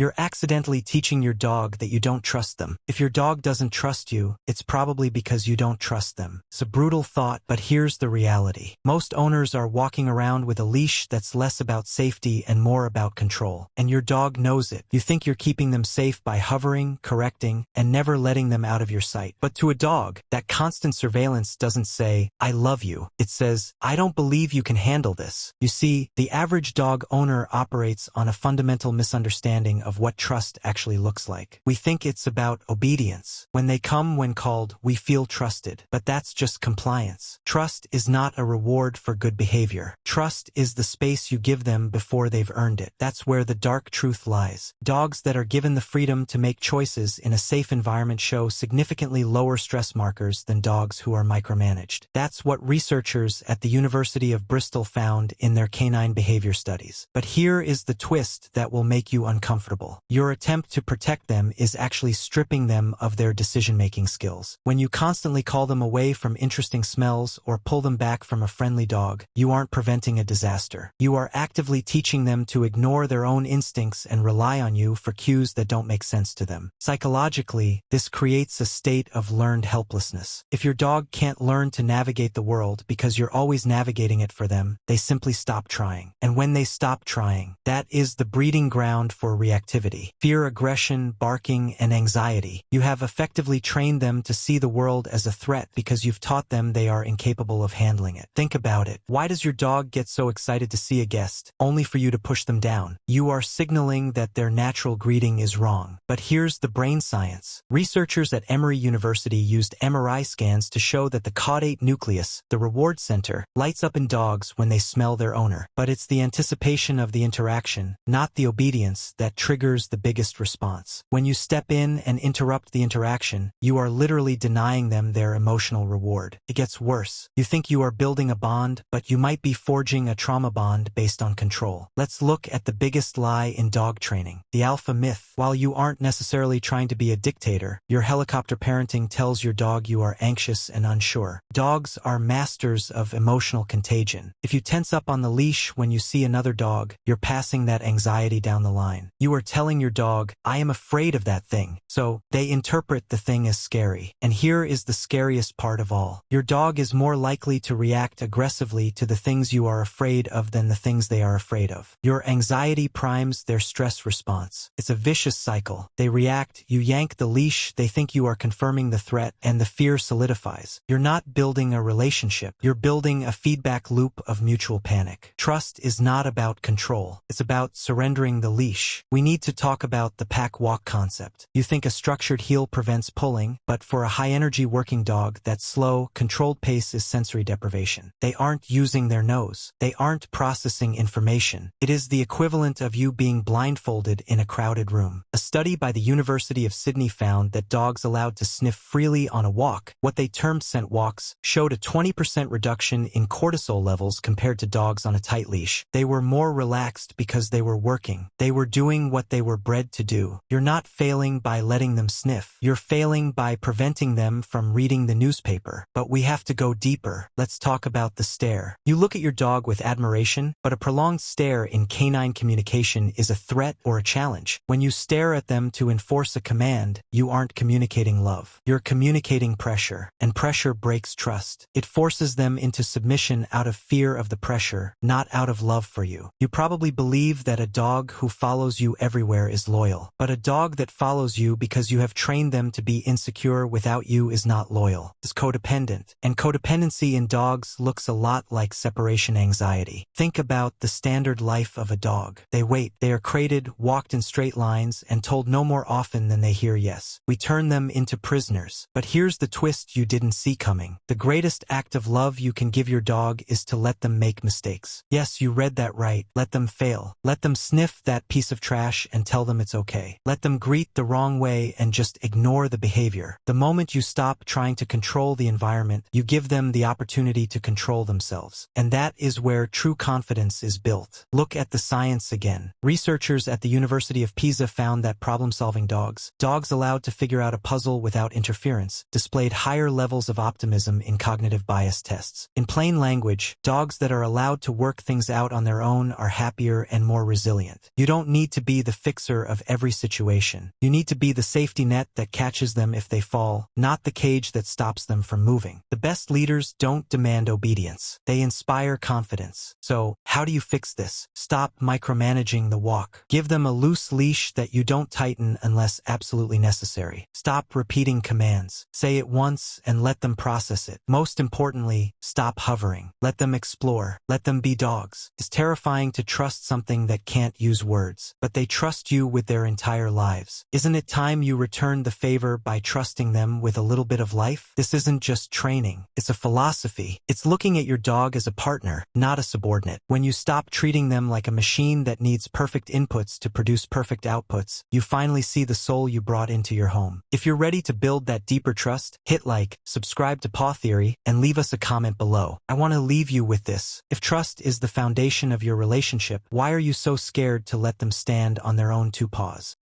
You're accidentally teaching your dog that you don't trust them. If your dog doesn't trust you, it's probably because you don't trust them. It's a brutal thought, but here's the reality. Most owners are walking around with a leash that's less about safety and more about control. And your dog knows it. You think you're keeping them safe by hovering, correcting, and never letting them out of your sight. But to a dog, that constant surveillance doesn't say, "I love you." It says, "I don't believe you can handle this." You see, the average dog owner operates on a fundamental misunderstanding of what trust actually looks like. We think it's about obedience. When they come when called, we feel trusted. But that's just compliance. Trust is not a reward for good behavior. Trust is the space you give them before they've earned it. That's where the dark truth lies. Dogs that are given the freedom to make choices in a safe environment show significantly lower stress markers than dogs who are micromanaged. That's what researchers at the University of Bristol found in their canine behavior studies. But here is the twist that will make you uncomfortable. Your attempt to protect them is actually stripping them of their decision-making skills. When you constantly call them away from interesting smells or pull them back from a friendly dog, you aren't preventing a disaster. You are actively teaching them to ignore their own instincts and rely on you for cues that don't make sense to them. Psychologically, this creates a state of learned helplessness. If your dog can't learn to navigate the world because you're always navigating it for them, they simply stop trying. And when they stop trying, that is the breeding ground for reactivity. Fear, aggression, barking, and anxiety. You have effectively trained them to see the world as a threat because you've taught them they are incapable of handling it. Think about it. Why does your dog get so excited to see a guest, only for you to push them down? You are signaling that their natural greeting is wrong. But here's the brain science. Researchers at Emory University used MRI scans to show that the caudate nucleus, the reward center, lights up in dogs when they smell their owner. But it's the anticipation of the interaction, not the obedience, that triggers the biggest response. When you step in and interrupt the interaction, you are literally denying them their emotional reward. It gets worse. You think you are building a bond, but you might be forging a trauma bond based on control. Let's look at the biggest lie in dog training, the alpha myth. While you aren't necessarily trying to be a dictator, your helicopter parenting tells your dog you are anxious and unsure. Dogs are masters of emotional contagion. If you tense up on the leash when you see another dog, you're passing that anxiety down the line. You are telling your dog, "I am afraid of that thing." So they interpret the thing as scary. And here is the scariest part of all. Your dog is more likely to react aggressively to the things you are afraid of than the things they are afraid of. Your anxiety primes their stress response. It's a vicious cycle. They react, you yank the leash, they think you are confirming the threat, and the fear solidifies. You're not building a relationship. You're building a feedback loop of mutual panic. Trust is not about control. It's about surrendering the leash. We need to talk about the pack walk concept. You think a structured heel prevents pulling, but for a high-energy working dog, that slow, controlled pace is sensory deprivation. They aren't using their nose. They aren't processing information. It is the equivalent of you being blindfolded in a crowded room. A study by the University of Sydney found that dogs allowed to sniff freely on a walk, what they termed scent walks, showed a 20% reduction in cortisol levels compared to dogs on a tight leash. They were more relaxed because they were working. They were doing what they were bred to do. You're not failing by letting them sniff. You're failing by preventing them from reading the newspaper. But we have to go deeper. Let's talk about the stare. You look at your dog with admiration, but a prolonged stare in canine communication is a threat or a challenge. When you stare at them to enforce a command, you aren't communicating love. You're communicating pressure, and pressure breaks trust. It forces them into submission out of fear of the pressure, not out of love for you. You probably believe that a dog who follows you everywhere is loyal, but a dog that follows you because you have trained them to be insecure without you is not loyal. It's codependent, and codependency in dogs looks a lot like separation anxiety. Think about the standard life of a dog. They wait. They are crated, walked in straight lines, and told no more often than they hear yes. We turn them into prisoners. But here's the twist you didn't see coming. The greatest act of love you can give your dog is to let them make mistakes. Yes, you read that right. Let them fail. Let them sniff that piece of trash and tell them it's okay. Let them greet the wrong way and just ignore the behavior. The moment you stop trying to control the environment, you give them the opportunity to control themselves. And that is where true confidence is built. Look at the science again. Researchers at the University of Pisa found that problem-solving dogs allowed to figure out a puzzle without interference, displayed higher levels of optimism in cognitive bias tests. In plain language, dogs that are allowed to work things out on their own are happier and more resilient. You don't need to be the the fixer of every situation. You need to be the safety net that catches them if they fall, not the cage that stops them from moving. The best leaders don't demand obedience. They inspire confidence. So, how do you fix this? Stop micromanaging the walk. Give them a loose leash that you don't tighten unless absolutely necessary. Stop repeating commands. Say it once and let them process it. Most importantly, stop hovering. Let them explore. Let them be dogs. It's terrifying to trust something that can't use words, but they trust you with their entire lives. Isn't it time you returned the favor by trusting them with a little bit of life? This isn't just training. It's a philosophy. It's looking at your dog as a partner, not a subordinate. When you stop treating them like a machine that needs perfect inputs to produce perfect outputs, you finally see the soul you brought into your home. If you're ready to build that deeper trust, hit like, subscribe to Paw Theory, and leave us a comment below. I want to leave you with this. If trust is the foundation of your relationship, why are you so scared to let them stand on their own two paws?